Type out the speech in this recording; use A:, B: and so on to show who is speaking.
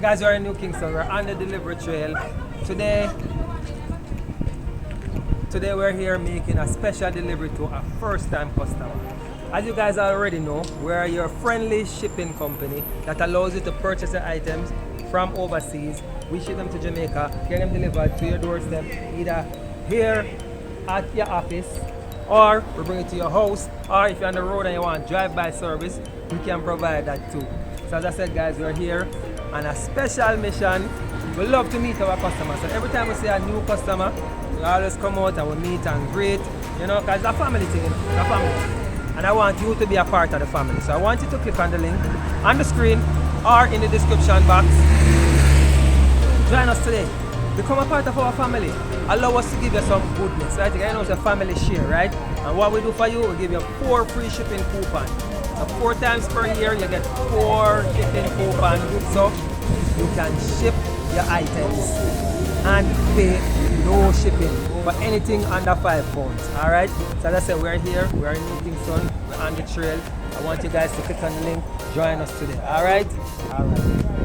A: Guys, we're in New Kingston. We're on the delivery trail. Today we're here making a special delivery to a first-time customer. As you guys already know, we're your friendly shipping company that allows you to purchase the items from overseas. We ship them to Jamaica, get them delivered to your doorstep, either here at your office, or we bring it to your house, or if you're on the road and you want drive-by service, we can provide that too. So as I said, guys, we're here on a special mission. We love to meet our customers. So every time we see a new customer, we always come out and we meet and greet, you know, because it's a family thing, you know, it's a family. And I want you to be a part of the family. So I want you to click on the link on the screen or in the description box. Join us today. Become a part of our family. Allow us to give you some goodness, right? You know, it's a family share, right? And what we do for you, we give you 4 free shipping coupons. So 4 times per year, you get 4 shipping coupons. So you can ship your items and pay no shipping for anything under £5. Alright? So as I said, we're here, we're in New Kingston, we're on the trail. I want you guys to click on the link, join us today. Alright? Alright.